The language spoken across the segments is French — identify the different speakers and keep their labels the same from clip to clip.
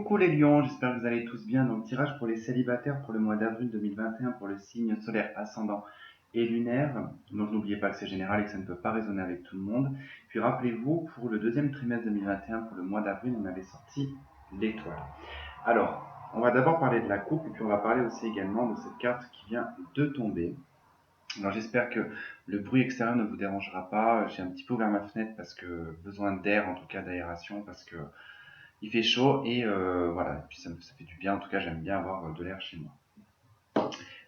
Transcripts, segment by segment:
Speaker 1: Coucou les lions, j'espère que vous allez tous bien. Donc tirage pour les célibataires pour le mois d'avril 2021 pour le signe solaire ascendant et lunaire. Donc n'oubliez pas que c'est général et que ça ne peut pas résonner avec tout le monde. Puis rappelez-vous, pour le deuxième trimestre 2021 pour le mois d'avril, on avait sorti l'étoile. Alors, on va d'abord parler de la coupe et puis on va parler aussi également de cette carte qui vient de tomber. Alors j'espère que le bruit extérieur ne vous dérangera pas. J'ai un petit peu ouvert ma fenêtre parce que besoin d'air, en tout cas d'aération, parce que il fait chaud et voilà, et puis ça fait du bien, en tout cas j'aime bien avoir de l'air chez moi.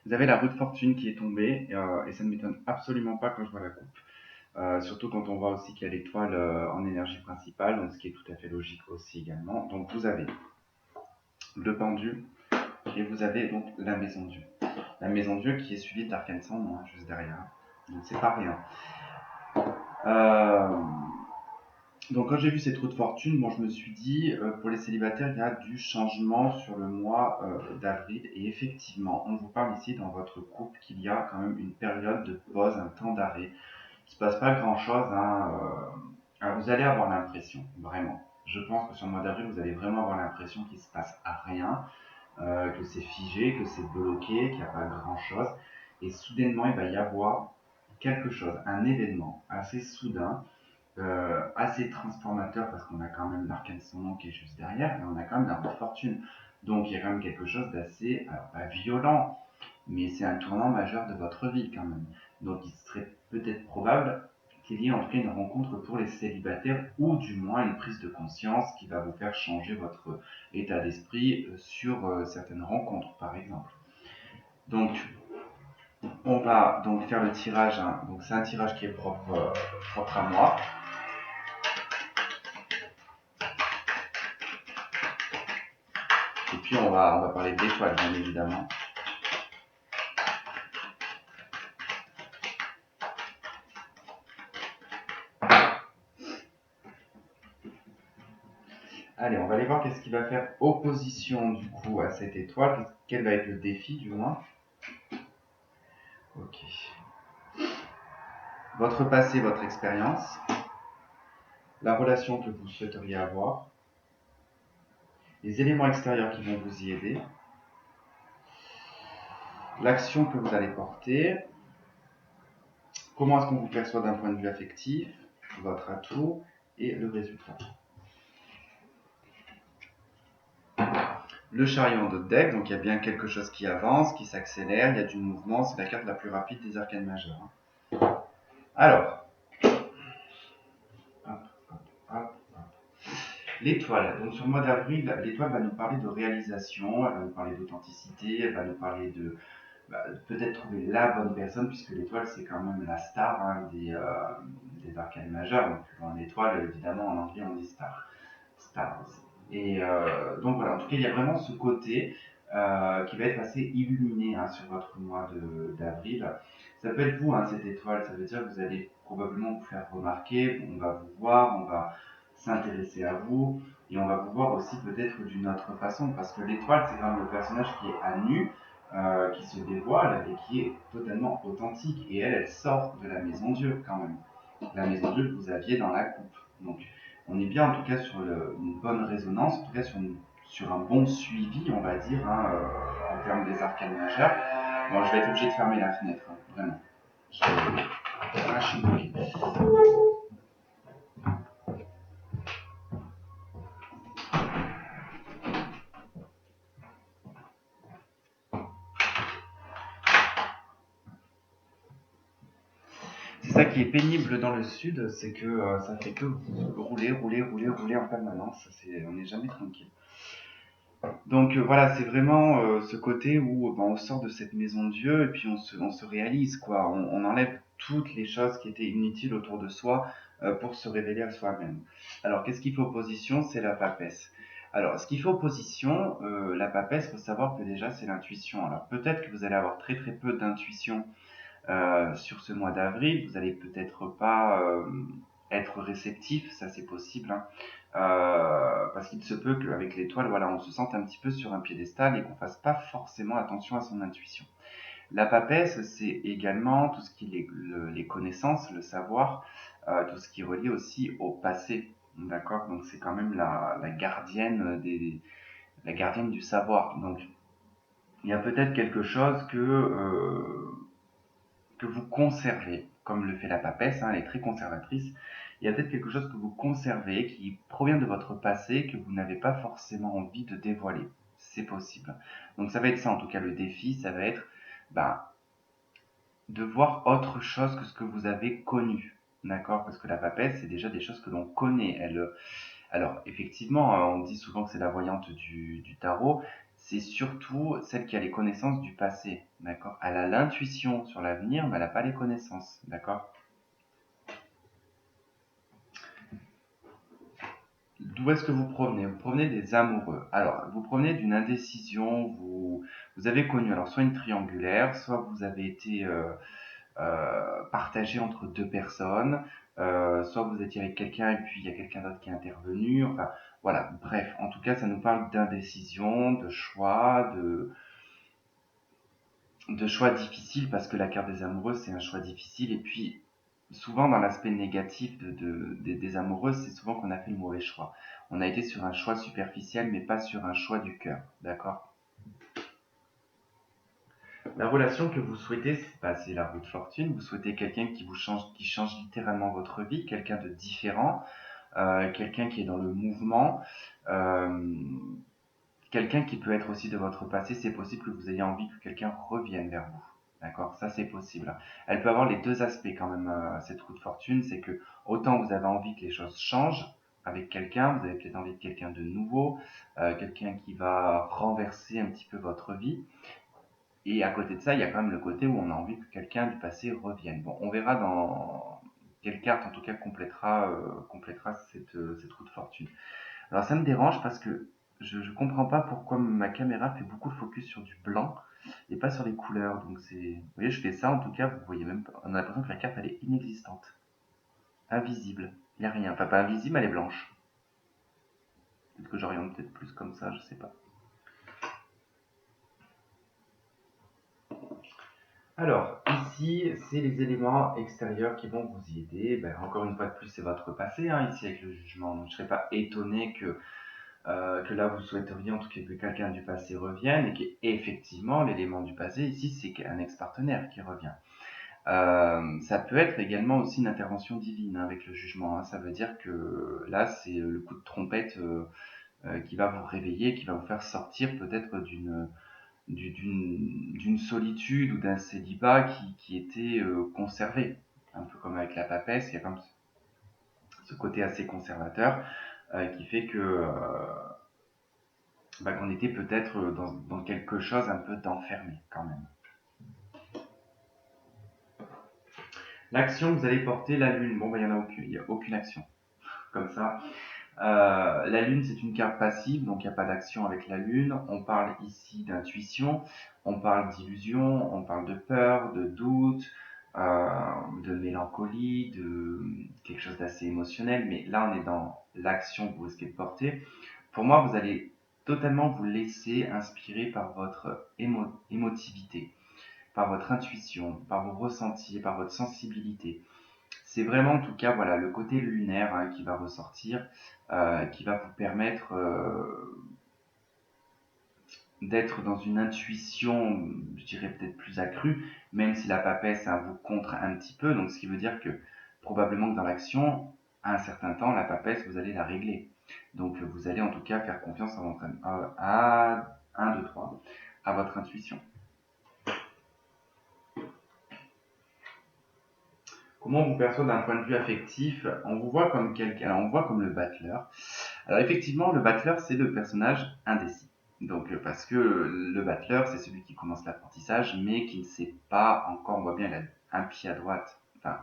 Speaker 1: Vous avez la roue de fortune qui est tombée et ça ne m'étonne absolument pas quand je vois la coupe. Surtout quand on voit aussi qu'il y a l'étoile en énergie principale, donc ce qui est tout à fait logique aussi également. Donc vous avez le pendu et vous avez donc la maison Dieu. La maison Dieu qui est suivie de l'arcane sans nom, juste derrière. Donc c'est pas rien. Donc quand j'ai vu cette roue de fortune, bon, je me suis dit, pour les célibataires, il y a du changement sur le mois d'avril. Et effectivement, on vous parle ici dans votre couple qu'il y a quand même une période de pause, un temps d'arrêt. Il ne se passe pas grand-chose. Hein, alors vous allez avoir l'impression, vraiment. Je pense que sur le mois d'avril, vous allez vraiment avoir l'impression qu'il ne se passe rien, que c'est figé, que c'est bloqué, qu'il n'y a pas grand-chose. Et soudainement, il va y avoir quelque chose, un événement assez soudain, assez transformateur parce qu'on a quand même l'arcane sans nom qui est juste derrière et on a quand même la roue de fortune. Donc il y a quand même quelque chose d'assez, alors pas violent, mais c'est un tournant majeur de votre vie quand même. Donc il serait peut-être probable qu'il y ait en tout cas une rencontre pour les célibataires ou du moins une prise de conscience qui va vous faire changer votre état d'esprit sur certaines rencontres par exemple. Donc on va donc faire le tirage, hein. Donc c'est un tirage qui est propre à moi. Et puis on va parler d'étoiles, bien évidemment. Allez, on va aller voir qu'est-ce qui va faire opposition du coup à cette étoile. Quel va être le défi du moins. Ok. Votre passé, votre expérience. La relation que vous souhaiteriez avoir. Les éléments extérieurs qui vont vous y aider. L'action que vous allez porter. Comment est-ce qu'on vous perçoit d'un point de vue affectif. Votre atout et le résultat. Le chariot de deck, donc il y a bien quelque chose qui avance, qui s'accélère, il y a du mouvement, c'est la carte la plus rapide des arcanes majeures. Alors, l'étoile. Donc sur le mois d'avril, l'étoile va nous parler de réalisation, elle va nous parler d'authenticité, elle va nous parler de peut-être trouver la bonne personne, puisque l'étoile c'est quand même la star des arcanes majeures. Donc dans l'étoile, évidemment en anglais on dit star. Stars. Et donc voilà, en tout cas il y a vraiment ce côté qui va être assez illuminé hein, sur votre mois d'avril. Ça peut être vous, hein, cette étoile, ça veut dire que vous allez probablement vous faire remarquer, on va vous voir, on va s'intéresser à vous, et on va vous voir aussi peut-être d'une autre façon, parce que l'étoile c'est quand même le personnage qui est à nu, qui se dévoile et qui est totalement authentique, et elle sort de la maison Dieu quand même, la maison Dieu que vous aviez dans la coupe. Donc on est bien en tout cas sur une bonne résonance, en tout cas sur un bon suivi, on va dire, hein, en termes des arcanes majeures. Bon, je vais être obligé de fermer la fenêtre, hein, vraiment. Je suis bloqué. C'est ça qui est pénible dans le sud, c'est que ça fait que rouler en permanence. On n'est jamais tranquille. Donc voilà, c'est vraiment ce côté où on sort de cette maison de Dieu et puis on se réalise, quoi. On enlève toutes les choses qui étaient inutiles autour de soi pour se révéler à soi-même. Alors, qu'est-ce qui fait opposition? C'est la papesse. Alors, ce qui fait opposition, la papesse, il faut savoir que déjà, c'est l'intuition. Alors, peut-être que vous allez avoir très très peu d'intuition sur ce mois d'avril. Vous allez peut-être pas être réceptif, ça c'est possible, hein. Parce qu'il se peut qu'avec l'étoile, voilà, on se sente un petit peu sur un piédestal et qu'on fasse pas forcément attention à son intuition. La papesse, c'est également tout ce qui est les connaissances, le savoir, tout ce qui est relié aussi au passé. D'accord. Donc c'est quand même la gardienne la gardienne du savoir. Donc, il y a peut-être quelque chose que vous conservez, comme le fait la papesse, hein, elle est très conservatrice. Il y a peut-être quelque chose que vous conservez qui provient de votre passé que vous n'avez pas forcément envie de dévoiler. C'est possible. Donc ça va être ça en tout cas le défi, ça va être ben, de voir autre chose que ce que vous avez connu. D'accord? Parce que la papesse, c'est déjà des choses que l'on connaît. Alors, effectivement, on dit souvent que c'est la voyante du tarot. C'est surtout celle qui a les connaissances du passé. D'accord? Elle a l'intuition sur l'avenir, mais elle n'a pas les connaissances. D'accord? D'où est-ce que vous provenez? Vous provenez des amoureux. Alors, vous provenez d'une indécision. Vous avez connu alors soit une triangulaire, soit vous avez été partagé entre deux personnes, soit vous étiez avec quelqu'un et puis il y a quelqu'un d'autre qui est intervenu, enfin voilà, bref, en tout cas ça nous parle d'indécision, de choix difficiles parce que la carte des amoureux c'est un choix difficile et puis souvent dans l'aspect négatif des amoureux c'est souvent qu'on a fait le mauvais choix. On a été sur un choix superficiel mais pas sur un choix du cœur, d'accord? La relation que vous souhaitez, c'est la roue de fortune. Vous souhaitez quelqu'un qui change littéralement votre vie, quelqu'un de différent, quelqu'un qui est dans le mouvement, euh, quelqu'un qui peut être aussi de votre passé. C'est possible que vous ayez envie que quelqu'un revienne vers vous. D'accord, ça c'est possible. Elle peut avoir les deux aspects quand même, cette roue de fortune. C'est que autant vous avez envie que les choses changent avec quelqu'un, vous avez peut-être envie de quelqu'un de nouveau, quelqu'un qui va renverser un petit peu votre vie. Et à côté de ça, il y a quand même le côté où on a envie que quelqu'un du passé revienne. Bon, on verra dans quelle carte, en tout cas, complétera cette roue de fortune. Alors, ça me dérange parce que je ne comprends pas pourquoi ma caméra fait beaucoup de focus sur du blanc et pas sur les couleurs. Donc, vous voyez, je fais ça, en tout cas, vous voyez même pas. On a l'impression que la carte, elle est inexistante. Invisible. Il n'y a rien. Enfin, pas invisible, elle est blanche. Peut-être que j'oriente peut-être plus comme ça, je sais pas. Alors, ici, c'est les éléments extérieurs qui vont vous y aider. Ben, encore une fois de plus, c'est votre passé, hein, ici avec le jugement. Donc, je ne serais pas étonné que là, vous souhaiteriez en tout cas que quelqu'un du passé revienne et qu'effectivement, l'élément du passé, ici, c'est un ex-partenaire qui revient. Ça peut être également aussi une intervention divine hein, avec le jugement. Hein. Ça veut dire que là, c'est le coup de trompette qui va vous réveiller, qui va vous faire sortir peut-être d'une solitude ou d'un célibat qui était conservé. Un peu comme avec la papesse, il y a comme ce côté assez conservateur qui fait que qu'on était peut-être dans quelque chose un peu d'enfermé quand même. L'action que vous allez porter, la lune, bon, il n'y a aucune action comme ça. La lune, c'est une carte passive, donc il n'y a pas d'action avec la lune. On parle ici d'intuition, on parle d'illusion, on parle de peur, de doute, de mélancolie, de quelque chose d'assez émotionnel. Mais là, on est dans l'action que vous risquez de porter. Pour moi, vous allez totalement vous laisser inspirer par votre émotivité, par votre intuition, par vos ressentis, par votre sensibilité. C'est vraiment en tout cas voilà le côté lunaire hein, qui va ressortir, qui va vous permettre d'être dans une intuition, je dirais peut-être plus accrue, même si la papesse hein, vous contre un petit peu, donc ce qui veut dire que probablement que dans l'action, à un certain temps, la papesse, vous allez la régler. Donc vous allez en tout cas faire confiance à votre, à 1, 2, 3, à votre intuition. Comment on vous perçoit d'un point de vue affectif? On vous voit comme quelqu'un, alors on voit comme le battleur. Alors effectivement, le battleur, c'est le personnage indécis. Donc parce que le battleur, c'est celui qui commence l'apprentissage, mais qui ne sait pas encore, on voit bien, il a un pied à droite, enfin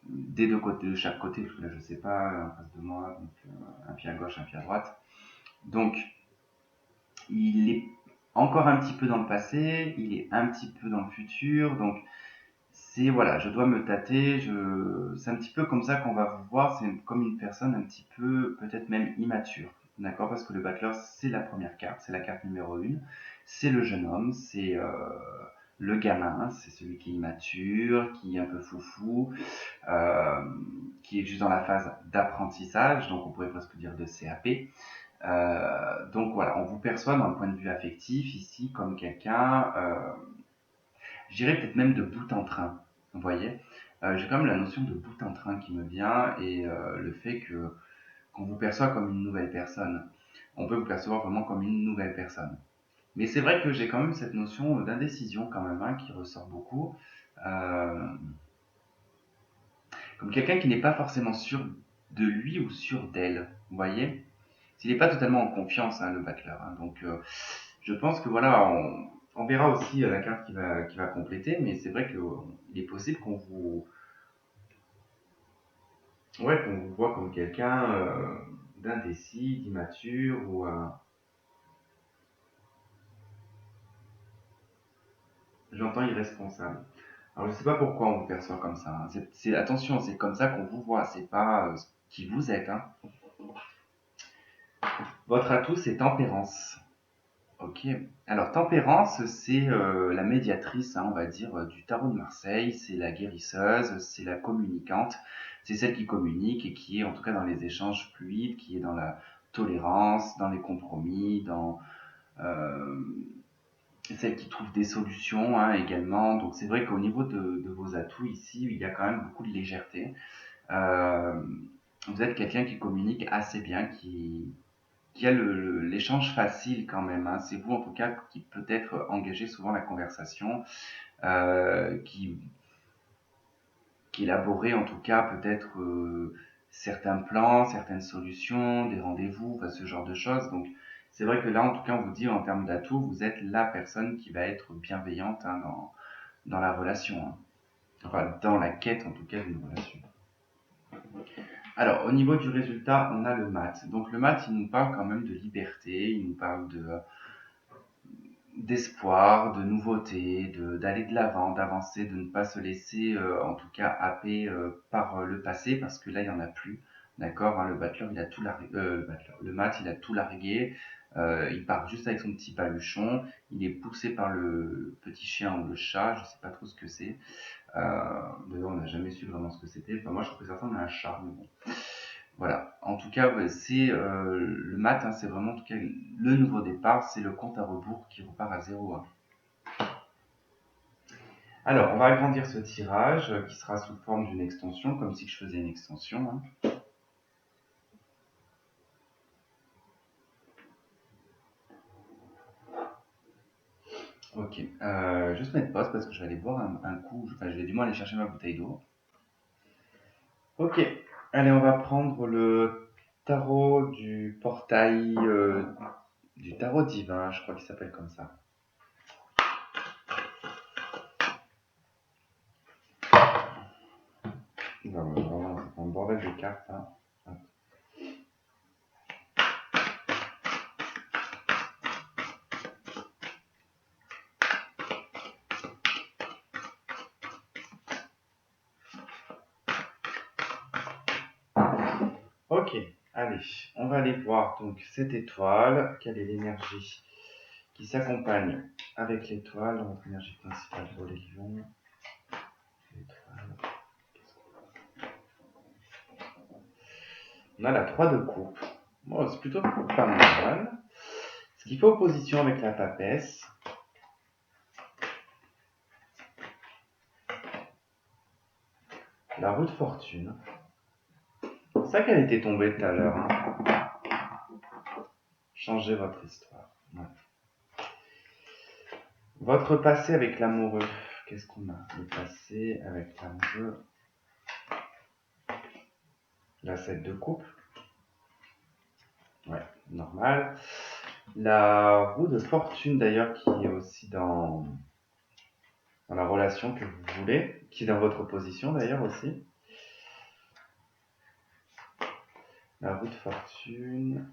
Speaker 1: des deux côtés, de chaque côté, parce que là je ne sais pas, en face de moi, donc un pied à gauche, un pied à droite. Donc il est encore un petit peu dans le passé, il est un petit peu dans le futur, donc c'est voilà, je dois me tâter, c'est un petit peu comme ça qu'on va vous voir, c'est comme une personne un petit peu peut-être même immature, d'accord? Parce que le battleur c'est la première carte, c'est la carte numéro 1, c'est le jeune homme, c'est le gamin, c'est celui qui est immature, qui est un peu foufou, euh, qui est juste dans la phase d'apprentissage, donc on pourrait presque dire de CAP. Donc voilà, on vous perçoit dans le point de vue affectif ici comme quelqu'un, je dirais peut-être même de bout en train, vous voyez. J'ai quand même la notion de bout en train qui me vient et le fait que qu'on vous perçoit comme une nouvelle personne. On peut vous percevoir vraiment comme une nouvelle personne. Mais c'est vrai que j'ai quand même cette notion d'indécision quand même hein, qui ressort beaucoup. Euh, Comme quelqu'un qui n'est pas forcément sûr de lui ou sûr d'elle, vous voyez. Il n'est pas totalement en confiance, hein, le battleur. Hein. Donc, je pense que voilà, on verra aussi la carte qui va compléter, mais c'est vrai qu'il est possible qu'on vous voit comme quelqu'un d'indécis, d'immature, ou j'entends irresponsable. Alors, je ne sais pas pourquoi on vous perçoit comme ça. Hein. Attention, c'est comme ça qu'on vous voit, c'est pas qui vous êtes. Hein. Votre atout, c'est tempérance. Ok. Alors, Tempérance, c'est la médiatrice, hein, on va dire, du tarot de Marseille. C'est la guérisseuse, c'est la communicante. C'est celle qui communique et qui est, en tout cas, dans les échanges fluides, qui est dans la tolérance, dans les compromis, dans celle qui trouve des solutions hein, également. Donc, c'est vrai qu'au niveau de vos atouts ici, il y a quand même beaucoup de légèreté. Euh, Vous êtes quelqu'un qui communique assez bien, qui a l'échange facile quand même. Hein. C'est vous en tout cas qui peut-être engagez souvent la conversation, euh, qui, qui élaborez en tout cas peut-être certains plans, certaines solutions, des rendez-vous, enfin, ce genre de choses. Donc c'est vrai que là en tout cas on vous dit en termes d'atouts, vous êtes la personne qui va être bienveillante hein, dans la relation. Hein. Enfin dans la quête en tout cas d'une relation. Alors, au niveau du résultat, on a le mat. Donc, le mat, il nous parle quand même de liberté, il nous parle d'espoir, de nouveauté, d'aller de l'avant, d'avancer, de ne pas se laisser, en tout cas, happer par le passé, parce que là, il n'y en a plus. D'accord hein, le battleur, il a tout le mat, il a tout largué. Il part juste avec son petit paluchon. Il est poussé par le petit chien ou le chat, je sais pas trop ce que c'est. D'ailleurs, on n'a jamais su vraiment ce que c'était. Enfin, moi, je trouve que ça ressemble à un chat, mais bon. Voilà. En tout cas, ouais, c'est le mat, hein, c'est vraiment en tout cas le nouveau départ, c'est le compte à rebours qui repart à zéro. Hein. Alors, on va agrandir ce tirage qui sera sous forme d'une extension, comme si je faisais une extension. Hein. Ok, juste mettre pause parce que je vais aller boire un coup, enfin je vais du moins aller chercher ma bouteille d'eau. Ok, allez, on va prendre le tarot du portail, du tarot divin, je crois qu'il s'appelle comme ça. Vraiment, c'est un bordel de cartes. Hein. Ok, allez, on va aller voir donc cette étoile, quelle est l'énergie qui s'accompagne avec l'étoile, notre énergie principale pour les lions. L'étoile. On a la 3 de coupe. Bon, c'est plutôt pas mal. Ce qui fait opposition avec la papesse. La roue de fortune. C'est ça qu'elle était tombée tout à l'heure. Hein. Changez votre histoire. Ouais. Votre passé avec l'amoureux. Qu'est-ce qu'on a? Le passé avec l'amoureux. La 7 de coupe. Ouais, normal. La roue de fortune d'ailleurs qui est aussi dans la relation que vous voulez, qui est dans votre position d'ailleurs aussi. La roue de fortune.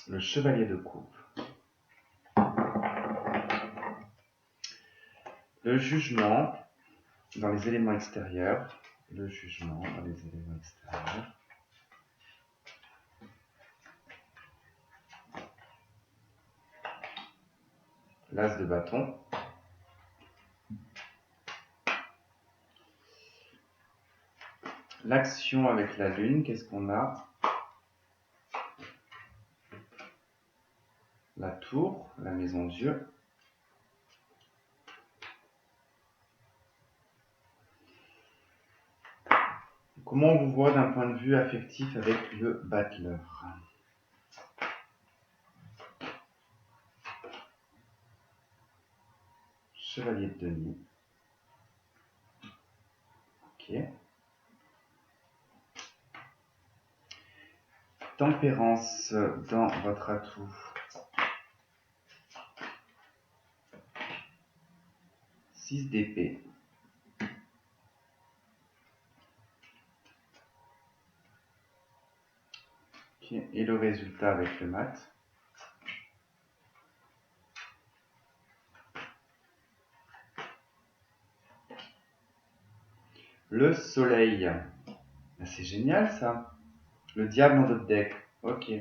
Speaker 1: Le chevalier de coupe. Le jugement dans les éléments extérieurs. Le jugement dans les éléments extérieurs. L'as de bâton. l'action avec la lune, qu'est-ce qu'on a? La tour, la maison Dieu. Comment on vous voit d'un point de vue affectif avec le battleur? Chevalier de denier. Ok. Tempérance dans votre atout. Six d'épée. Okay. Et le résultat avec le mat. Le soleil. C'est génial ça. Le diable dans votre deck. Ok.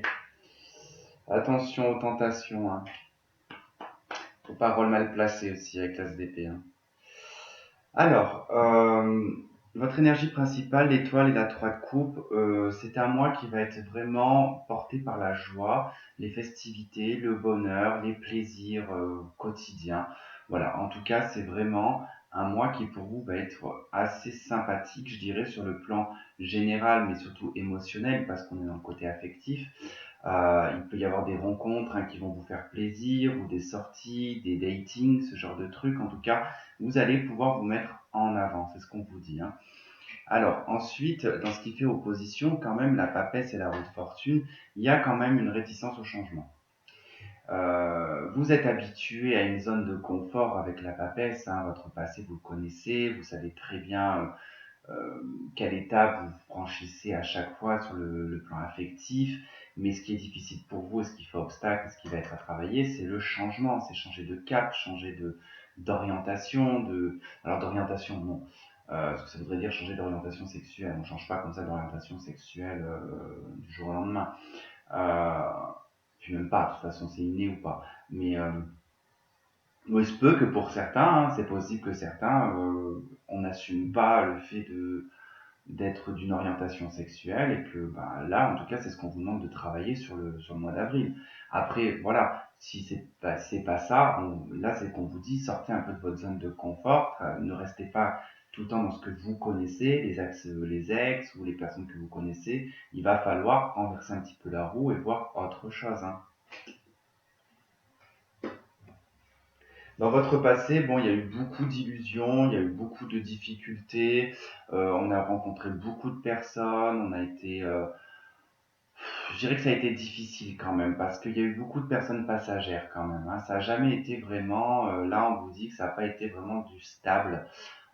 Speaker 1: Attention aux tentations. Hein. Faut pas rôle mal placé aussi avec l'as d'épée. Hein. Alors, votre énergie principale, l'étoile et la 3 de coupe, c'est un mois qui va être vraiment porté par la joie, les festivités, le bonheur, les plaisirs quotidiens. Voilà, en tout cas, c'est vraiment un mois qui pour vous va être assez sympathique, je dirais, sur le plan général, mais surtout émotionnel, parce qu'on est dans le côté affectif. Il peut y avoir des rencontres qui vont vous faire plaisir, ou des sorties, des datings, ce genre de trucs. En tout cas, vous allez pouvoir vous mettre en avant, c'est ce qu'on vous dit. Hein. Alors ensuite, dans ce qui fait opposition, quand même, la papesse et la roue de fortune, il y a quand même une réticence au changement. Vous êtes habitué à une zone de confort avec la papesse, hein, votre passé vous le connaissez, vous savez très bien quelle étape vous franchissez à chaque fois sur le plan affectif, mais ce qui est difficile pour vous, et ce qui fait obstacle, ce qui va être à travailler, c'est le changement, c'est changer de cap, changer d'orientation, alors d'orientation non, parce que ça voudrait dire changer d'orientation sexuelle, on ne change pas comme ça d'orientation sexuelle du jour au lendemain, euh, puis même pas, de toute façon c'est inné ou pas, mais il se peut que pour certains, hein, c'est possible que certains, on n'assume pas le fait d'être d'une orientation sexuelle et que bah, là, en tout cas, c'est ce qu'on vous demande de travailler sur le mois d'avril. Après, voilà, si c'est pas ça, là, c'est qu'on vous dit, sortez un peu de votre zone de confort, ne restez pas tout le temps dans ce que vous connaissez, les ex ou les personnes que vous connaissez. Il va falloir renverser un petit peu la roue et voir autre chose. Hein. Dans votre passé, bon, il y a eu beaucoup d'illusions, il y a eu beaucoup de difficultés, on a rencontré beaucoup de personnes, on a été, je dirais que ça a été difficile quand même, parce qu'il y a eu beaucoup de personnes passagères quand même. Hein. Ça n'a jamais été vraiment, là on vous dit que ça n'a pas été vraiment du stable.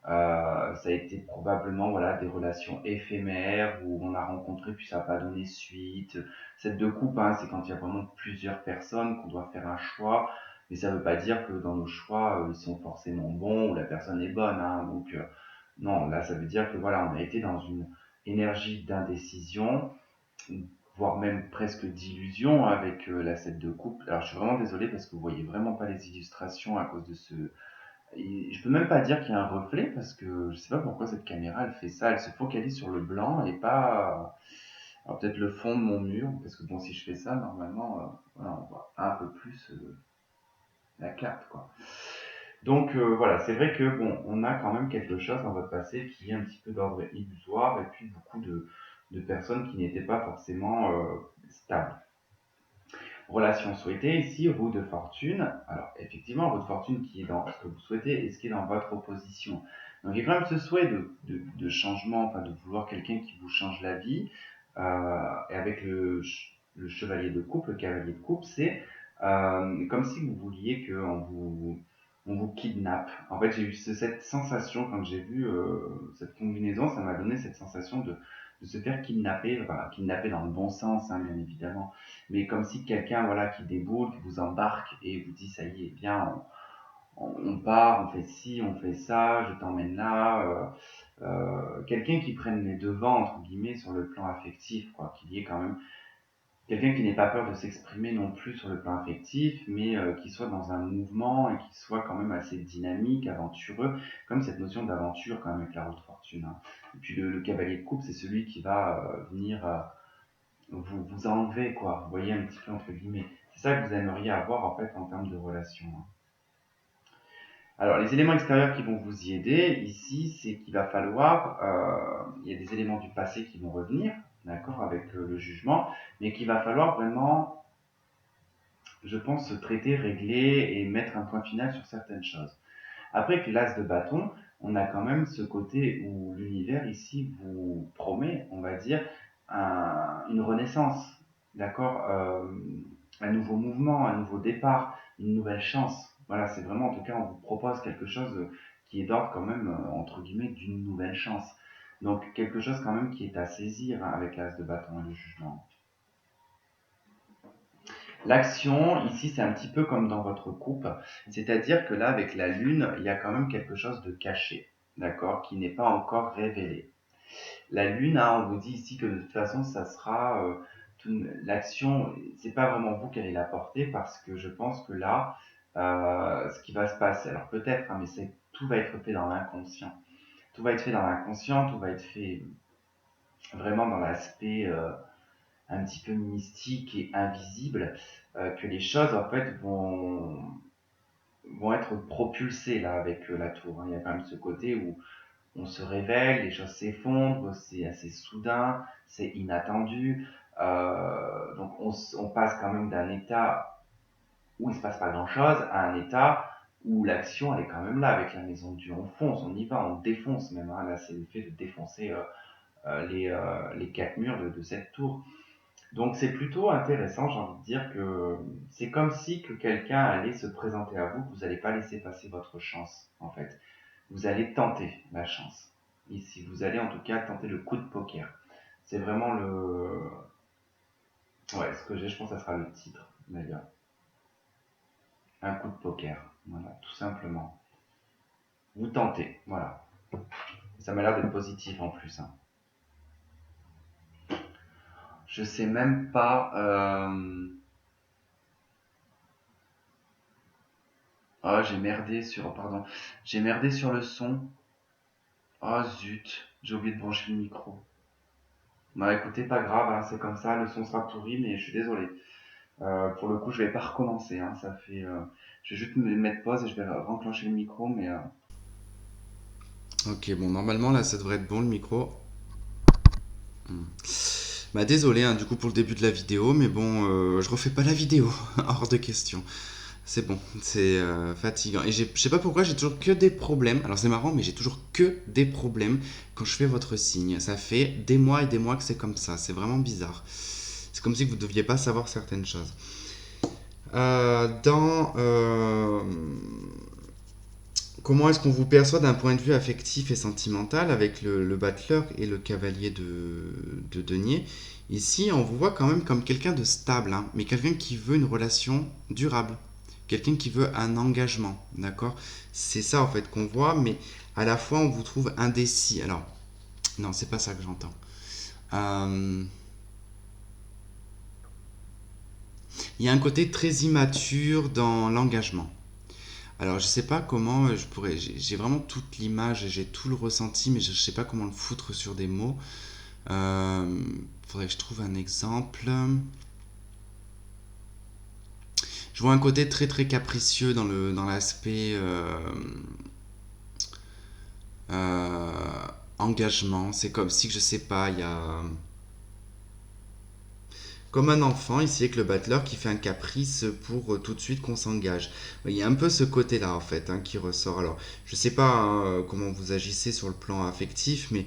Speaker 1: Ça a été probablement voilà, des relations éphémères où on a rencontré puis ça n'a pas donné suite. Cette de coupe, hein, c'est quand il y a vraiment plusieurs personnes qu'on doit faire un choix. Mais ça ne veut pas dire que dans nos choix, ils sont forcément bons ou la personne est bonne. Hein. Donc non, là ça veut dire que voilà, on a été dans une énergie d'indécision, voire même presque d'illusion avec la 7 de coupe. Alors je suis vraiment désolé parce que vous voyez vraiment pas les illustrations à cause de ce, et je peux même pas dire qu'il y a un reflet parce que je sais pas pourquoi cette caméra elle fait ça, elle se focalise sur le blanc et pas. Alors peut-être le fond de mon mur, parce que bon si je fais ça normalement, voilà, on voit un peu plus la carte quoi. Donc voilà, c'est vrai que bon, on a quand même quelque chose dans votre passé qui est un petit peu d'ordre illusoire et puis beaucoup de personnes qui n'étaient pas forcément stables. Relation souhaitée, ici, roue de fortune. Alors, effectivement, roue de fortune qui est dans ce que vous souhaitez et ce qui est dans votre opposition. Donc, il y a quand même ce souhait de changement, enfin, de vouloir quelqu'un qui vous change la vie. Et avec le chevalier de coupe, le cavalier de coupe, c'est comme si vous vouliez on vous kidnappe. En fait, j'ai eu cette sensation, quand j'ai vu cette combinaison, ça m'a donné cette sensation de se faire kidnapper, enfin, kidnapper dans le bon sens, hein, bien évidemment, mais comme si quelqu'un voilà, qui déboule, qui vous embarque et vous dit ça y est, bien, on part, on fait ci, on fait ça, je t'emmène là. Quelqu'un qui prenne les devants, entre guillemets, sur le plan affectif, quoi, qu'il y ait quand même Quelqu'un qui n'ait pas peur de s'exprimer non plus sur le plan affectif, mais qui soit dans un mouvement et qui soit quand même assez dynamique, aventureux, comme cette notion d'aventure quand même avec la roue de fortune, hein. Et puis le cavalier de coupe, c'est celui qui va venir vous enlever, quoi. Vous voyez un petit peu entre guillemets. C'est ça que vous aimeriez avoir en fait en termes de relation, hein. Alors, les éléments extérieurs qui vont vous y aider, ici, c'est qu'il va falloir, il y a des éléments du passé qui vont revenir, d'accord, avec le jugement, mais qu'il va falloir vraiment, je pense, se traiter, régler et mettre un point final sur certaines choses. Après, avec l'as de bâton, on a quand même ce côté où l'univers ici vous promet, on va dire, une renaissance, d'accord, un nouveau mouvement, un nouveau départ, une nouvelle chance. Voilà, c'est vraiment, en tout cas, on vous propose quelque chose qui est d'ordre quand même, entre guillemets, d'une nouvelle chance. Donc, quelque chose quand même qui est à saisir, hein, avec l'as de bâton et le jugement. L'action, ici, c'est un petit peu comme dans votre coupe, c'est-à-dire que là, avec la lune, il y a quand même quelque chose de caché, d'accord, qui n'est pas encore révélé. La lune, hein, on vous dit ici que de toute façon, ça sera l'action, c'est pas vraiment vous qui allez la porter parce que je pense que là, ce qui va se passer, alors peut-être, hein, mais tout va être fait dans l'inconscient. Tout va être fait dans l'inconscient, tout va être fait vraiment dans l'aspect un petit peu mystique et invisible, que les choses en fait vont être propulsées là avec la tour, hein. Il y a quand même ce côté où on se révèle, les choses s'effondrent, c'est assez soudain, c'est inattendu. Donc on passe quand même d'un état où il se passe pas grand-chose à un état où l'action elle est quand même là avec la maison de Dieu. On fonce, on y va, on défonce même, hein. Là c'est le fait de défoncer les quatre murs de cette tour. Donc c'est plutôt intéressant, j'ai envie de dire que c'est comme si que quelqu'un allait se présenter à vous, que vous n'allez pas laisser passer votre chance en fait. Vous allez tenter la chance. Ici, vous allez en tout cas tenter le coup de poker. C'est vraiment le... Ouais, ce que j'ai, je pense que ça sera le titre d'ailleurs. Un coup de poker, voilà, tout simplement. Vous tentez, voilà. Ça m'a l'air d'être positif en plus, hein. Je sais même pas... Oh, j'ai merdé sur... Pardon. J'ai merdé sur le son. Oh zut, j'ai oublié de brancher le micro. Bah écoutez, pas grave, hein, c'est comme ça, le son sera pourri, mais je suis désolé. Pour le coup, je vais pas recommencer, hein, ça fait... je vais juste me mettre pause et je vais renclencher le micro, mais...
Speaker 2: Ok, bon, normalement là ça devrait être bon le micro. Bah désolé hein, du coup pour le début de la vidéo, mais bon, je refais pas la vidéo, hors de question. C'est bon, c'est fatigant. Et je sais pas pourquoi j'ai toujours que des problèmes. Alors c'est marrant, mais j'ai toujours que des problèmes quand je fais votre signe. Ça fait des mois et des mois que c'est comme ça. C'est vraiment bizarre. C'est comme si vous deviez pas savoir certaines choses. Dans comment est-ce qu'on vous perçoit d'un point de vue affectif et sentimental avec le battleur et le cavalier de denier. Ici, on vous voit quand même comme quelqu'un de stable, hein, mais quelqu'un qui veut une relation durable, quelqu'un qui veut un engagement, d'accord. C'est ça en fait qu'on voit, mais à la fois on vous trouve indécis. Alors, non, c'est pas ça que j'entends. Euh, Il y a un côté très immature dans l'engagement. Alors, je sais pas comment je pourrais. J'ai vraiment toute l'image et j'ai tout le ressenti, mais je sais pas comment le foutre sur des mots. Euh, Faudrait que je trouve un exemple. Je vois un côté très très capricieux dans l'aspect euh, engagement. C'est comme si, je sais pas, il y a. Comme un enfant ici avec le battleur qui fait un caprice pour tout de suite qu'on s'engage. Il y a un peu ce côté-là en fait hein, qui ressort. Alors, je sais pas hein, comment vous agissez sur le plan affectif, mais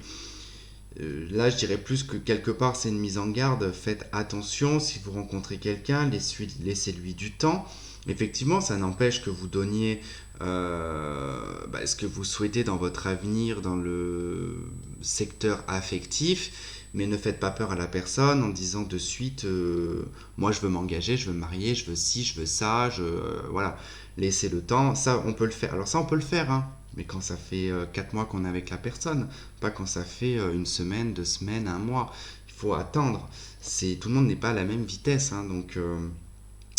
Speaker 2: là, je dirais plus que quelque part, c'est une mise en garde. Faites attention si vous rencontrez quelqu'un, laissez-lui du temps. Effectivement, ça n'empêche que vous donniez ce que vous souhaitez dans votre avenir, dans le secteur affectif, mais ne faites pas peur à la personne en disant de suite moi je veux m'engager, je veux me marier, je veux ci, je veux ça, voilà. Laissez le temps, ça on peut le faire. Alors ça on peut le faire, hein, mais quand ça fait 4 mois qu'on est avec la personne, pas quand ça fait une semaine, 2 semaines, un mois. Il faut attendre. tout le monde n'est pas à la même vitesse, hein, donc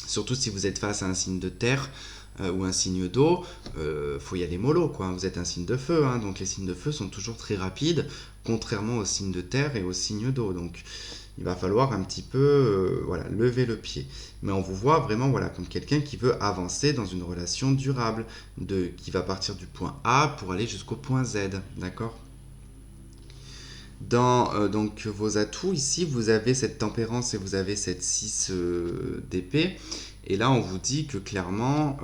Speaker 2: surtout si vous êtes face à un signe de terre ou un signe d'eau, faut y aller mollo, quoi. Vous êtes un signe de feu, hein, donc les signes de feu sont toujours très rapides, contrairement aux signes de terre et aux signes d'eau. Donc il va falloir un petit peu voilà, lever le pied. Mais on vous voit vraiment voilà, comme quelqu'un qui veut avancer dans une relation durable, qui va partir du point A pour aller jusqu'au point Z, d'accord? Dans donc vos atouts, ici, vous avez cette tempérance et vous avez cette 6 d'épée. Et là, on vous dit que clairement,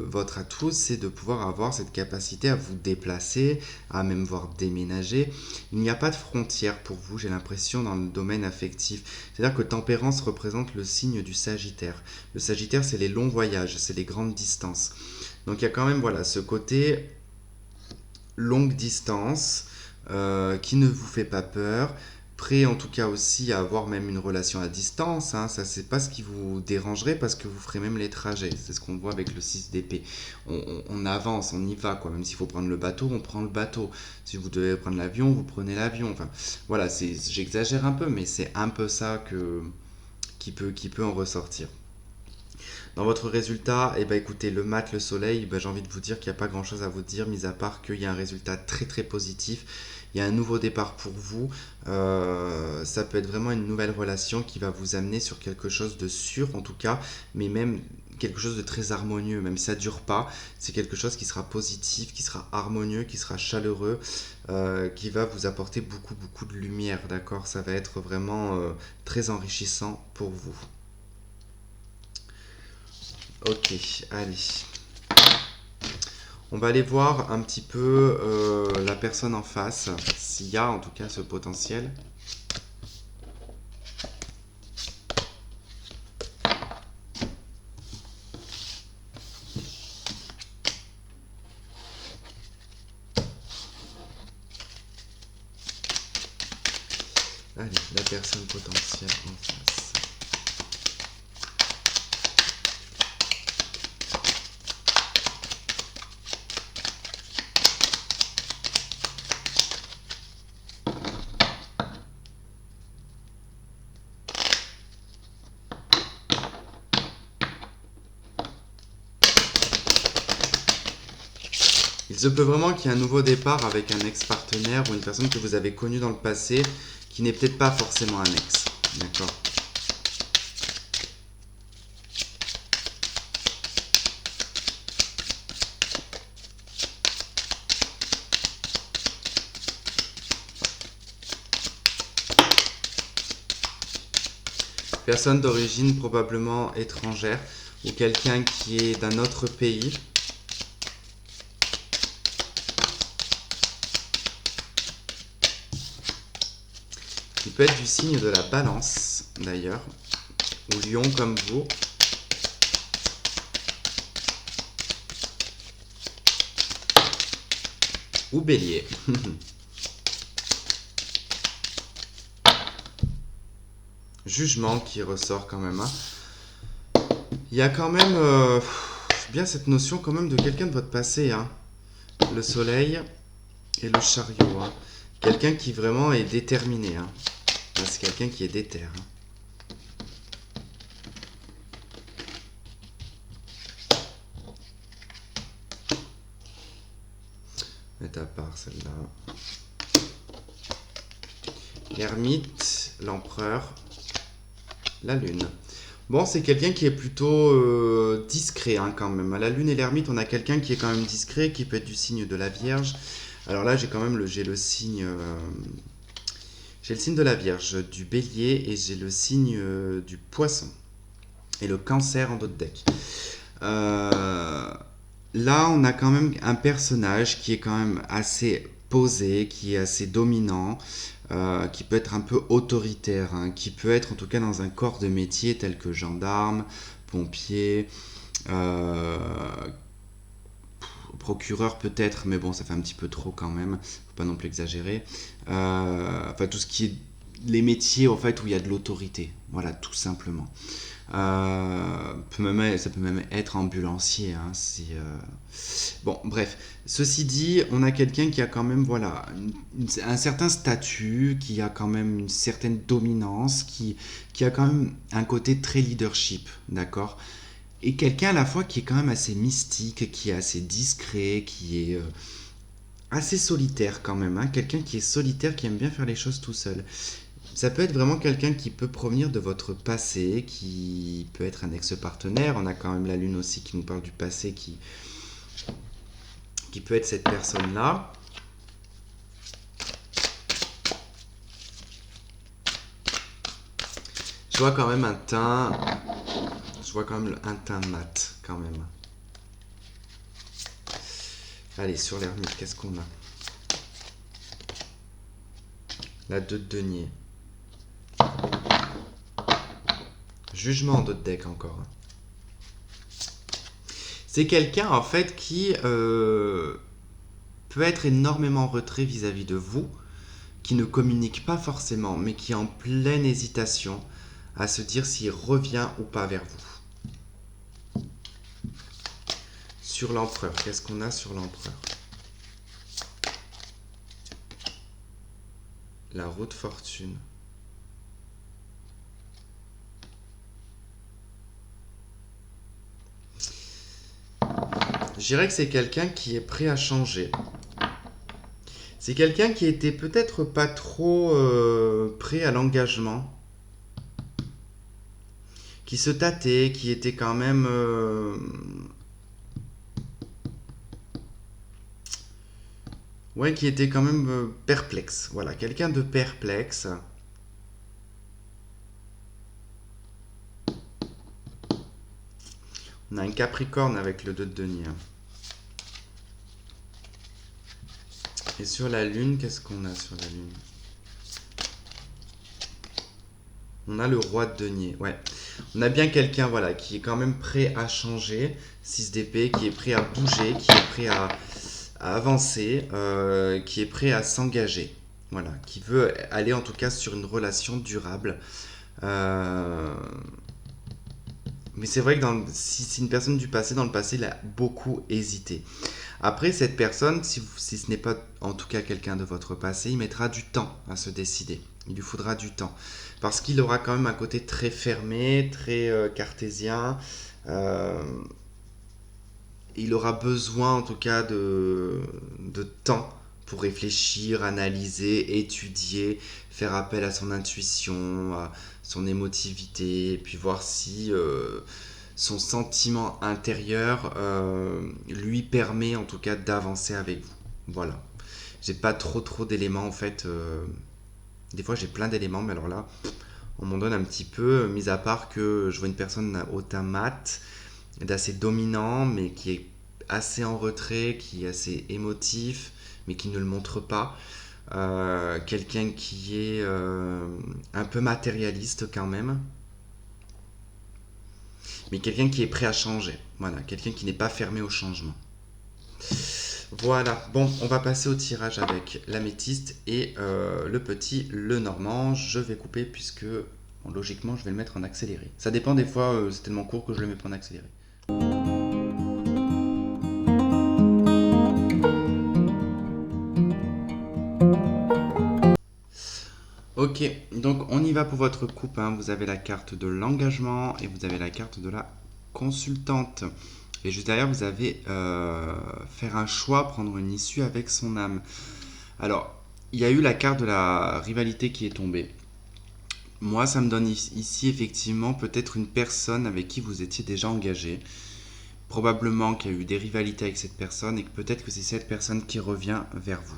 Speaker 2: votre atout, c'est de pouvoir avoir cette capacité à vous déplacer, à même voir déménager. Il n'y a pas de frontière pour vous, j'ai l'impression, dans le domaine affectif. C'est-à-dire que tempérance représente le signe du Sagittaire. Le Sagittaire, c'est les longs voyages, c'est les grandes distances. Donc il y a quand même voilà, ce côté longue distance qui ne vous fait pas peur, prêt en tout cas aussi à avoir même une relation à distance, hein, ça c'est pas ce qui vous dérangerait parce que vous ferez même les trajets, c'est ce qu'on voit avec le 6 d'épée. On avance, on y va quoi, même s'il faut prendre le bateau, on prend le bateau. Si vous devez prendre l'avion, vous prenez l'avion. Enfin voilà, j'exagère un peu, mais c'est un peu ça qui peut en ressortir. Dans votre résultat, eh ben, écoutez, le mat, le soleil, ben, j'ai envie de vous dire qu'il n'y a pas grand chose à vous dire, mis à part qu'il y a un résultat très très positif. Il y a un nouveau départ pour vous. Ça peut être vraiment une nouvelle relation qui va vous amener sur quelque chose de sûr en tout cas, mais même quelque chose de très harmonieux, même si ça ne dure pas. C'est quelque chose qui sera positif, qui sera harmonieux, qui sera chaleureux, qui va vous apporter beaucoup beaucoup de lumière, d'accord? Ça va être vraiment très enrichissant pour vous. Ok, allez. On va aller voir un petit peu la personne en face, s'il y a en tout cas ce potentiel. Allez, la personne potentielle en face. Il se peut vraiment qu'il y ait un nouveau départ avec un ex-partenaire ou une personne que vous avez connue dans le passé qui n'est peut-être pas forcément un ex. D'accord? Personne d'origine probablement étrangère ou quelqu'un qui est d'un autre pays. Qui peut être du signe de la balance d'ailleurs, ou lion comme vous. Ou bélier. Jugement qui ressort quand même. Hein. Il y a quand même bien cette notion quand même de quelqu'un de votre passé. Hein. Le soleil et le chariot. Hein. Quelqu'un qui vraiment est déterminé. Hein. C'est quelqu'un qui est déter. Hein. Mettre à part celle-là. L'ermite, l'empereur, la lune. Bon, c'est quelqu'un qui est plutôt discret hein, quand même. À la lune et l'ermite, on a quelqu'un qui est quand même discret, qui peut être du signe de la Vierge. Alors là, j'ai quand même le signe... j'ai le signe de la Vierge, du Bélier et j'ai le signe du Poisson. Et le Cancer en dos de deck. Là, on a quand même un personnage qui est quand même assez posé, qui est assez dominant, qui peut être un peu autoritaire, hein, qui peut être en tout cas dans un corps de métier tel que gendarme, pompier, procureur peut-être, mais bon, ça fait un petit peu trop quand même, faut pas non plus exagérer. Enfin, tout ce qui est les métiers en fait où il y a de l'autorité. Voilà, tout simplement. Ça peut même être ambulancier. Hein, Bon, bref. Ceci dit, on a quelqu'un qui a quand même voilà, un certain statut, qui a quand même une certaine dominance, qui a quand même un côté très leadership, d'accord. Et quelqu'un à la fois qui est quand même assez mystique, qui est assez discret, qui est assez solitaire quand même. Hein, quelqu'un qui est solitaire, qui aime bien faire les choses tout seul. Ça peut être vraiment quelqu'un qui peut provenir de votre passé, qui peut être un ex-partenaire. On a quand même la lune aussi qui nous parle du passé, qui peut être cette personne-là. Je vois quand même un teint. Je vois quand même un teint mat, quand même. Allez, sur l'ermite, qu'est-ce qu'on a? La 2 de denier. Jugement d'autres decks encore. C'est quelqu'un en fait qui peut être énormément en retrait vis-à-vis de vous, qui ne communique pas forcément, mais qui est en pleine hésitation à se dire s'il revient ou pas vers vous. Sur l'empereur, qu'est-ce qu'on a sur l'empereur? La roue de fortune. Je dirais que c'est quelqu'un qui est prêt à changer. C'est quelqu'un qui était peut-être pas trop prêt à l'engagement, qui se tâtait, qui était quand même ouais, qui était quand même perplexe. Voilà, quelqu'un de perplexe. On a un Capricorne avec le 2 de denier. Et sur la lune, qu'est-ce qu'on a sur la lune? On a le roi de denier, ouais. On a bien quelqu'un voilà, qui est quand même prêt à changer, 6 d'épée, qui est prêt à bouger, qui est prêt à avancer, qui est prêt à s'engager. Voilà, qui veut aller en tout cas sur une relation durable. Euh, Mais c'est vrai que si c'est une personne du passé, dans le passé, il a beaucoup hésité. Après, cette personne, si ce n'est pas en tout cas quelqu'un de votre passé, il mettra du temps à se décider. Il lui faudra du temps. Parce qu'il aura quand même un côté très fermé, très cartésien. Euh, il aura besoin en tout cas de temps pour réfléchir, analyser, étudier, faire appel à son intuition, à son émotivité, et puis voir si son sentiment intérieur lui permet en tout cas d'avancer avec vous. Voilà. J'ai pas trop d'éléments en fait. Des fois j'ai plein d'éléments, mais alors là, on m'en donne un petit peu, mis à part que je vois une personne au teint mat, d'assez dominant, mais qui est assez en retrait, qui est assez émotif, mais qui ne le montre pas. Quelqu'un qui est un peu matérialiste quand même, mais quelqu'un qui est prêt à changer. Voilà, quelqu'un qui n'est pas fermé au changement. Voilà, bon, on va passer au tirage avec l'améthyste et le petit Lenormand. Je vais couper puisque bon, logiquement je vais le mettre en accéléré. Ça dépend des fois, c'est tellement court que je le mets pas en accéléré. Ok, donc on y va pour votre coupe. Hein. Vous avez la carte de l'engagement et vous avez la carte de la consultante. Et juste derrière, vous avez faire un choix, prendre une issue avec son âme. Alors, il y a eu la carte de la rivalité qui est tombée. Moi, ça me donne ici effectivement peut-être une personne avec qui vous étiez déjà engagé. Probablement qu'il y a eu des rivalités avec cette personne et que peut-être que c'est cette personne qui revient vers vous.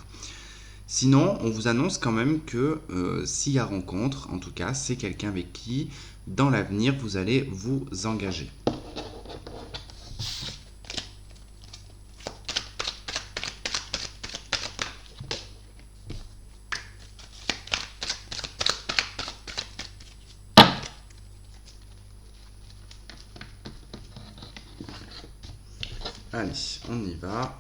Speaker 2: Sinon, on vous annonce quand même que s'il y a rencontre, en tout cas, c'est quelqu'un avec qui, dans l'avenir, vous allez vous engager. Allez, on y va.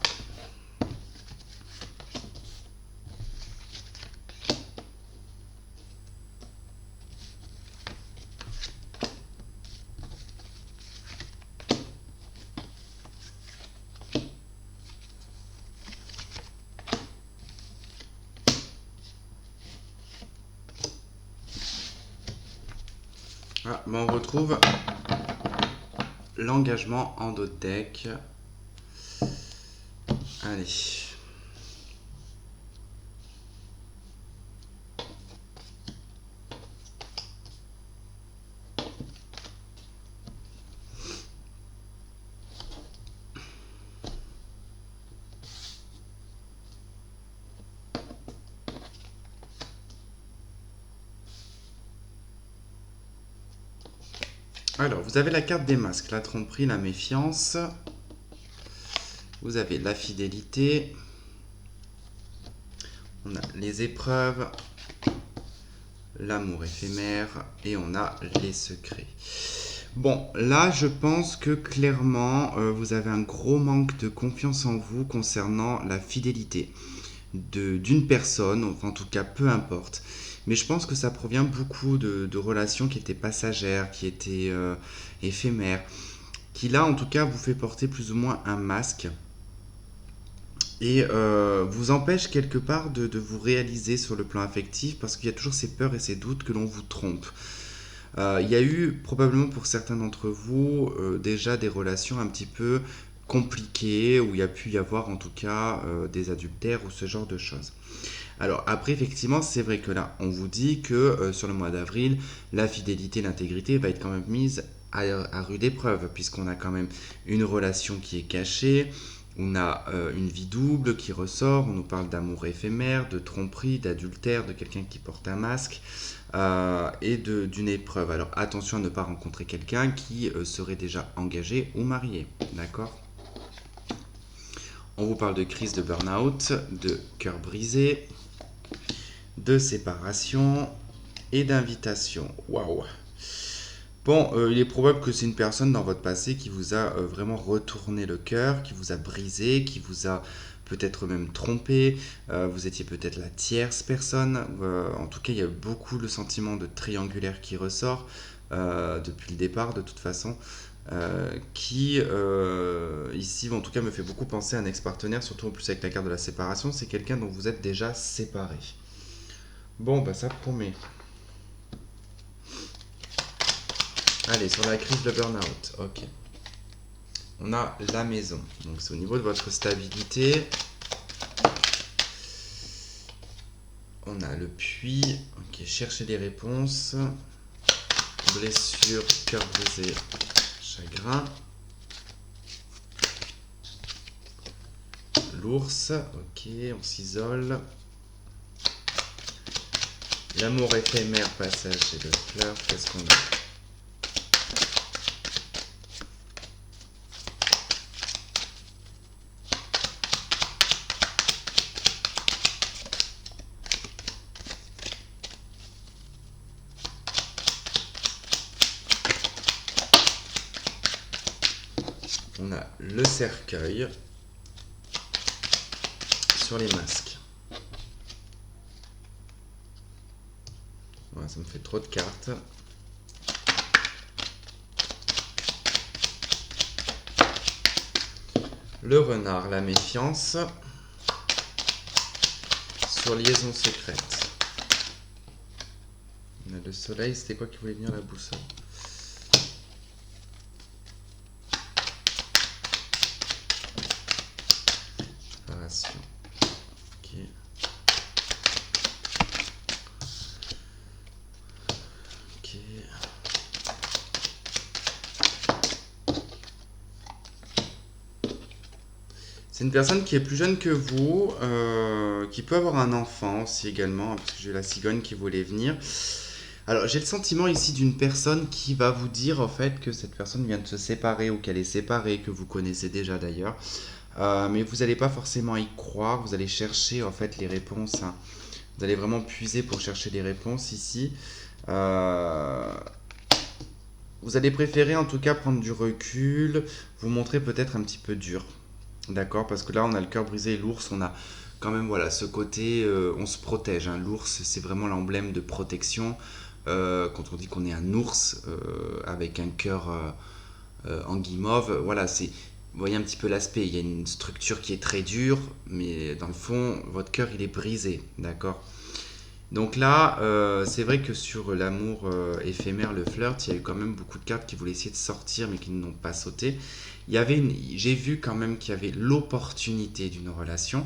Speaker 2: Ah, bon, on retrouve l'engagement en dos de deck. Allez. Alors, vous avez la carte des masques, la tromperie, la méfiance. Vous avez la fidélité. On a les épreuves, l'amour éphémère et on a les secrets. Bon, là, je pense que clairement, vous avez un gros manque de confiance en vous concernant la fidélité d'une personne, enfin, en tout cas, peu importe. Mais je pense que ça provient beaucoup de relations qui étaient passagères, qui étaient éphémères, qui là, en tout cas, vous fait porter plus ou moins un masque et vous empêche quelque part de vous réaliser sur le plan affectif parce qu'il y a toujours ces peurs et ces doutes que l'on vous trompe. Il y a eu probablement pour certains d'entre vous déjà des relations un petit peu compliquées où il y a pu y avoir en tout cas des adultères ou ce genre de choses. Alors après effectivement c'est vrai que là on vous dit que sur le mois d'avril la fidélité, l'intégrité va être quand même mise à rude épreuve puisqu'on a quand même une relation qui est cachée, on a une vie double qui ressort, on nous parle d'amour éphémère, de tromperie, d'adultère, de quelqu'un qui porte un masque et d'une épreuve. Alors attention à ne pas rencontrer quelqu'un qui serait déjà engagé ou marié, d'accord? On vous parle de crise de burn-out, de cœur brisé, de séparation et d'invitation. Waouh! Bon, il est probable que c'est une personne dans votre passé qui vous a vraiment retourné le cœur, qui vous a brisé, qui vous a peut-être même trompé. Vous étiez peut-être la tierce personne. En tout cas, il y a beaucoup le sentiment de triangulaire qui ressort depuis le départ, de toute façon. Qui ici en tout cas me fait beaucoup penser à un ex-partenaire, surtout en plus avec la carte de la séparation. C'est quelqu'un dont vous êtes déjà séparé. Bon, bah ça promet. Allez, sur la crise de burn-out, ok. On a la maison, donc c'est au niveau de votre stabilité. On a le puits, ok, cherchez des réponses. Blessure, cœur brisé, chagrin. L'ours, ok, on s'isole. L'amour éphémère, passage et le fleur, qu'est-ce qu'on a? On a le cercueil sur les masques. Voilà, ça me fait trop de cartes. Le renard, la méfiance. Sur liaison secrète. On a le soleil, c'était quoi qui voulait venir la boussole? Préparation. Ok. Ok. C'est une personne qui est plus jeune que vous, qui peut avoir un enfant aussi également, parce que j'ai eu la cigogne qui voulait venir. Alors j'ai le sentiment ici d'une personne qui va vous dire en fait que cette personne vient de se séparer ou qu'elle est séparée, que vous connaissez déjà d'ailleurs. Mais vous n'allez pas forcément y croire, vous allez chercher en fait les réponses, hein. Vous allez vraiment puiser pour chercher les réponses ici. Vous allez préférer en tout cas prendre du recul, vous montrer peut-être un petit peu dur. D'accord, parce que là on a le cœur brisé et l'ours, on a quand même voilà ce côté, on se protège, hein. L'ours c'est vraiment l'emblème de protection. Quand on dit qu'on est un ours avec un cœur en guimauve, voilà, c'est, vous voyez un petit peu l'aspect, il y a une structure qui est très dure, mais dans le fond votre cœur il est brisé, d'accord. Donc là, c'est vrai que sur l'amour éphémère, le flirt, il y a eu quand même beaucoup de cartes qui voulaient essayer de sortir mais qui n'ont pas sauté. J'ai vu quand même qu'il y avait l'opportunité d'une relation.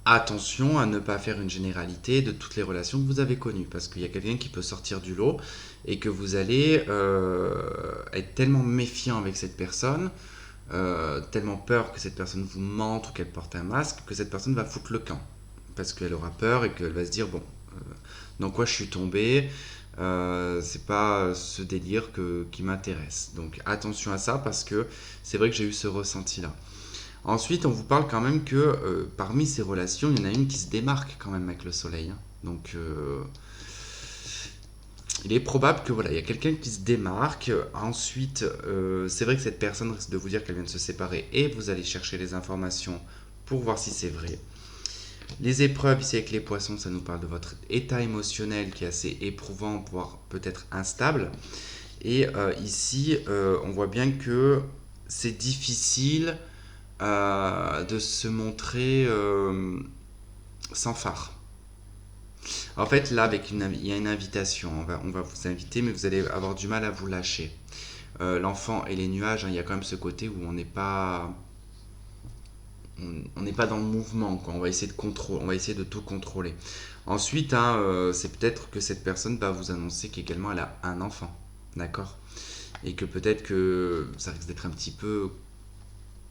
Speaker 2: Attention à ne pas faire une généralité de toutes les relations que vous avez connues, parce qu'il y a quelqu'un qui peut sortir du lot et que vous allez être tellement méfiant avec cette personne, tellement peur que cette personne vous mente ou qu'elle porte un masque, que cette personne va foutre le camp. Parce qu'elle aura peur et qu'elle va se dire, bon, dans quoi je suis tombé, c'est pas ce délire qui m'intéresse. Donc attention à ça, parce que c'est vrai que j'ai eu ce ressenti-là. Ensuite, on vous parle quand même que parmi ces relations, il y en a une qui se démarque quand même avec le soleil, hein. Donc, il est probable que voilà, il y a quelqu'un qui se démarque. Ensuite, c'est vrai que cette personne risque de vous dire qu'elle vient de se séparer et vous allez chercher les informations pour voir si c'est vrai. Les épreuves ici avec les poissons, ça nous parle de votre état émotionnel qui est assez éprouvant, voire peut-être instable. Et ici, on voit bien que c'est difficile de se montrer sans phare. En fait, là, il y a une invitation. On va vous inviter, mais vous allez avoir du mal à vous lâcher. L'enfant et les nuages, hein, il y a quand même ce côté où on n'est pas dans le mouvement, quoi. On va essayer de contrôler, on va essayer de tout contrôler. Ensuite, hein, c'est peut-être que cette personne va vous annoncer qu'également elle a un enfant, d'accord? Et que peut-être que ça risque d'être un petit peu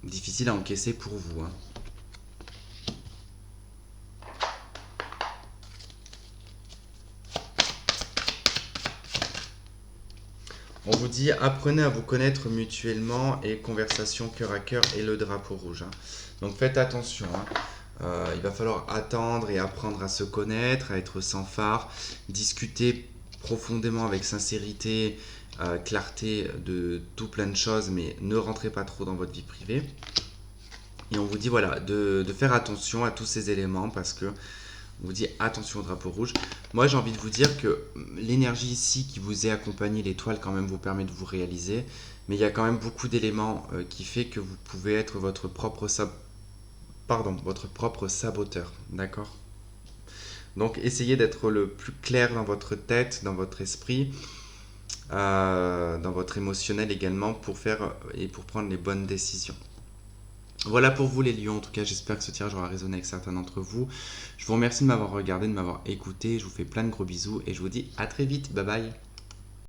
Speaker 2: difficile à encaisser pour vous, hein. On vous dit apprenez à vous connaître mutuellement et conversation cœur à cœur et le drapeau rouge, hein. Donc faites attention, hein. Il va falloir attendre et apprendre à se connaître, à être sans phare, discuter profondément avec sincérité, clarté de tout plein de choses, mais ne rentrez pas trop dans votre vie privée. Et on vous dit voilà de faire attention à tous ces éléments parce que on vous dit attention au drapeau rouge. Moi, j'ai envie de vous dire que l'énergie ici qui vous est accompagnée, l'étoile quand même vous permet de vous réaliser. Mais il y a quand même beaucoup d'éléments qui fait que vous pouvez être votre propre saboteur. D'accord? Donc, essayez d'être le plus clair dans votre tête, dans votre esprit, dans votre émotionnel également pour faire et pour prendre les bonnes décisions. Voilà pour vous les lions, en tout cas j'espère que ce tirage aura résonné avec certains d'entre vous. Je vous remercie de m'avoir regardé, de m'avoir écouté, je vous fais plein de gros bisous et je vous dis à très vite, bye bye.